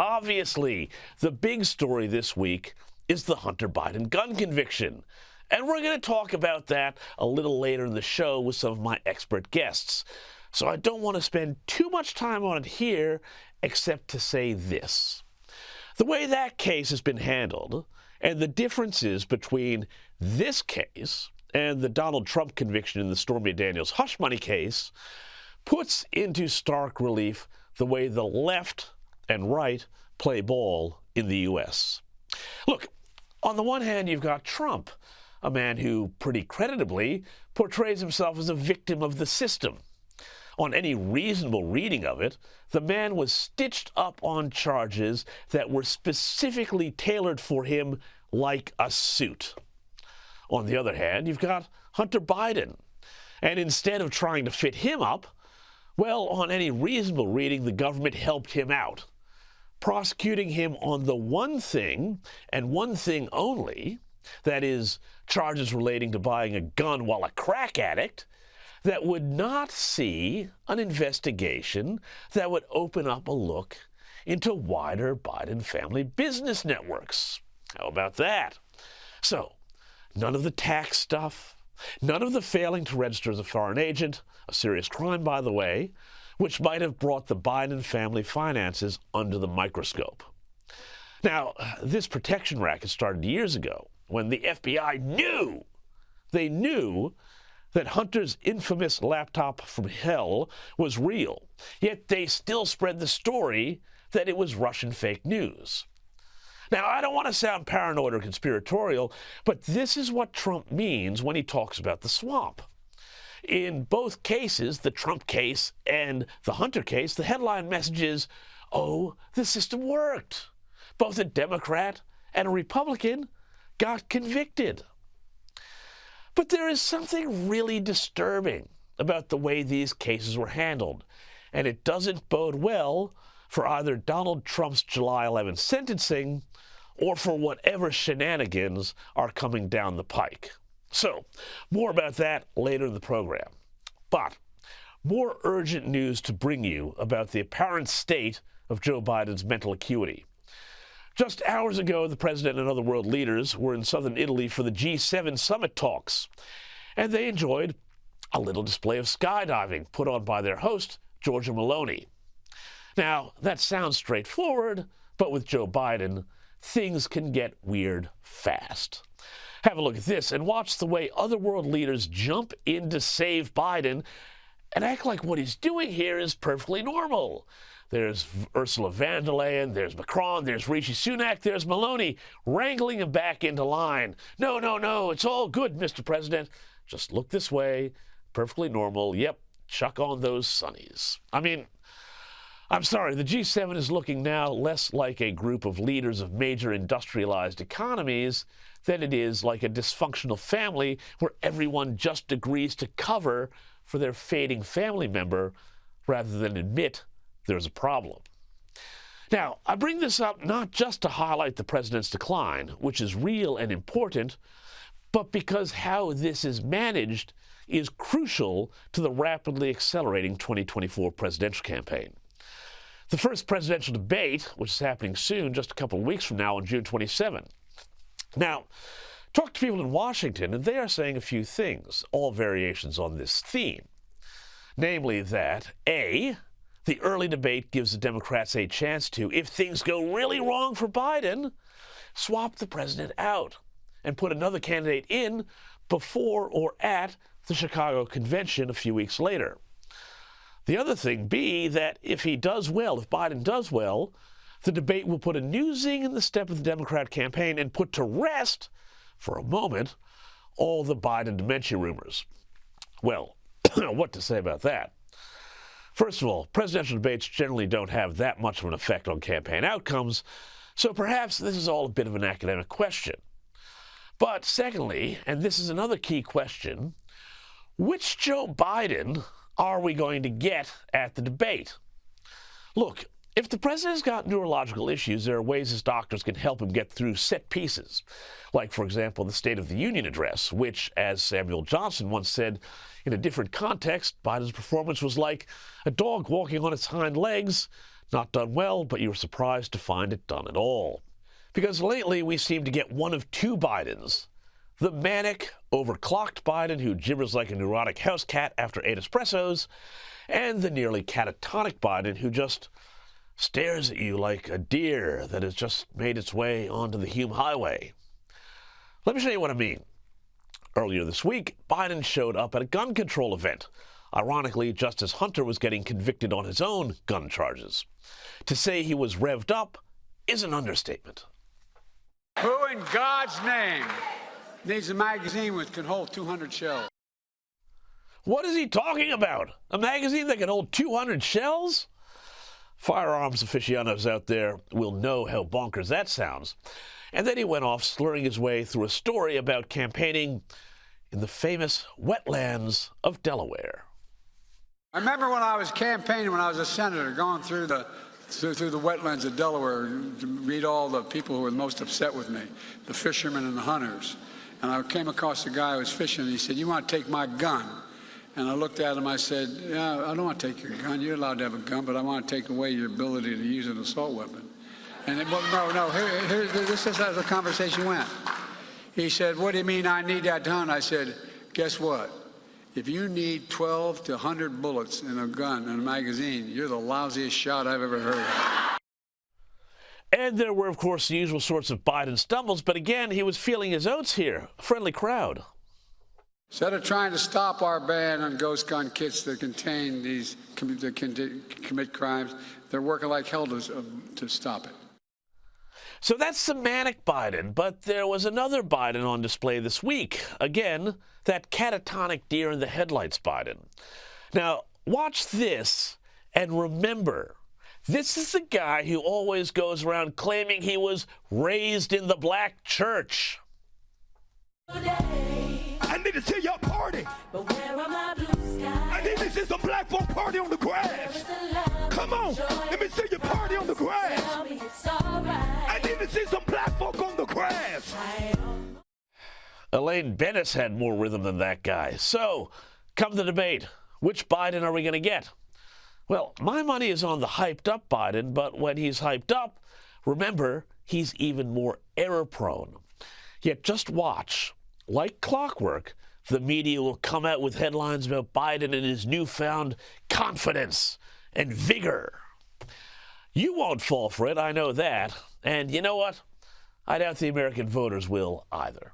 obviously, the big story this week is the Hunter Biden gun conviction. And we're going to talk about that a little later in the show with some of my expert guests. So I don't want to spend too much time on it here, except to say this. The way that case has been handled, and the differences between this case and the Donald Trump conviction in the Stormy Daniels hush money case, puts into stark relief the way the left and right play ball in the U.S. Look, on the one hand, you've got Trump, a man who pretty creditably portrays himself as a victim of the system. On any reasonable reading of it, the man was stitched up on charges that were specifically tailored for him like a suit. On the other hand, you've got Hunter Biden. And instead of trying to fit him up, well, on any reasonable reading, the government helped him out, prosecuting him on the one thing, and one thing only, that is, charges relating to buying a gun while a crack addict, that would not see an investigation that would open up a look into wider Biden family business networks. How about that? So, none of the tax stuff, none of the failing to register as a foreign agent, a serious crime, by the way, which might have brought the Biden family finances under the microscope. Now, this protection racket started years ago when the FBI knew that Hunter's infamous laptop from hell was real, yet they still spread the story that it was Russian fake news. Now, I don't want to sound paranoid or conspiratorial, but this is what Trump means when he talks about the swamp. In both cases, the Trump case and the Hunter case, the headline message is, oh, the system worked. Both a Democrat and a Republican got convicted. But there is something really disturbing about the way these cases were handled, and it doesn't bode well for either Donald Trump's July 11th sentencing or for whatever shenanigans are coming down the pike. So, more about that later in the program. But more urgent news to bring you about the apparent state of Joe Biden's mental acuity. Just hours ago, the president and other world leaders were in southern Italy for the G7 summit talks, and they enjoyed a little display of skydiving put on by their host, Giorgia Meloni. Now, that sounds straightforward, but with Joe Biden, things can get weird fast. Have a look at this and watch the way other world leaders jump in to save Biden and act like what he's doing here is perfectly normal. There's Ursula von der Leyen, there's Macron, there's Rishi Sunak, there's Meloni wrangling him back into line. No, no, no, it's all good, Mr. President. Just look this way, perfectly normal. Yep, chuck on those sunnies. I mean, I'm sorry, the G7 is looking now less like a group of leaders of major industrialized economies than it is like a dysfunctional family where everyone just agrees to cover for their fading family member rather than admit there's a problem. Now, I bring this up not just to highlight the president's decline, which is real and important, but because how this is managed is crucial to the rapidly accelerating 2024 presidential campaign. The first presidential debate, which is happening soon, just a couple of weeks from now on June 27. Now, talk to people in Washington, and they are saying a few things, all variations on this theme. Namely that, A, the early debate gives the Democrats a chance to, if things go really wrong for Biden, swap the president out and put another candidate in before or at the Chicago convention a few weeks later. The other thing, B, that if he does well, if Biden does well, the debate will put a new zing in the step of the Democrat campaign and put to rest, for a moment, all the Biden dementia rumors. Well, what to say about that? First of all, presidential debates generally don't have that much of an effect on campaign outcomes, so perhaps this is all a bit of an academic question. But secondly, and this is another key question, which Joe Biden are we going to get at the debate? Look, if the president's got neurological issues, there are ways his doctors can help him get through set pieces. Like, for example, the State of the Union address, which, as Samuel Johnson once said in a different context, Biden's performance was like a dog walking on its hind legs, Not done well, but you were surprised to find it done at all. Because lately we seem to get one of two Bidens. The manic, overclocked Biden who gibbers like a neurotic house cat after 8 espressos, and the nearly catatonic Biden who just stares at you like a deer that has just made its way onto the Hume Highway. Let me show you what I mean. Earlier this week, Biden showed up at a gun control event, ironically just as Hunter was getting convicted on his own gun charges. To say he was revved up is an understatement. Who in God's name needs a magazine which can hold 200 shells? What is he talking about? A magazine that can hold 200 shells? Firearms aficionados out there will know how bonkers that sounds. And then he went off slurring his way through a story about campaigning in the famous wetlands of Delaware. I remember when I was campaigning, when I was a senator, going through the wetlands of Delaware to meet all the people who were most upset with me, the fishermen and the hunters. And I came across a guy who was fishing, and he said, "You want to take my gun?" And I looked at him, I said, "Yeah, I don't want to take your gun. You're allowed to have a gun, but I want to take away your ability to use an assault weapon." And this is how the conversation went. He said, "What do you mean I need that gun?" I said, "Guess what? If you need 12 to 100 bullets in a gun, in a magazine, you're the lousiest shot I've ever heard of." And there were, of course, the usual sorts of Biden stumbles, but again, he was feeling his oats here. A friendly crowd. Instead of trying to stop our ban on ghost gun kits that contain these, that can commit crimes, they're working like hell to stop it. So that's the manic Biden, but there was another Biden on display this week. Again, that catatonic deer in the headlights Biden. Now, watch this and remember, this is the guy who always goes around claiming he was raised in the black church. I need to see your party. But where are my blue skies? I need to see some black folk party on the grass. Come on, let me see your party on the grass. I need to see some black folk on the grass. Elaine Bennis had more rhythm than that guy. So, come the debate. Which Biden are we going to get? Well, my money is on the hyped up Biden, but when he's hyped up, remember, he's even more error-prone. Yet just watch. Like clockwork, the media will come out with headlines about Biden and his newfound confidence and vigor. You won't fall for it, I know that. And you know what? I doubt the American voters will either.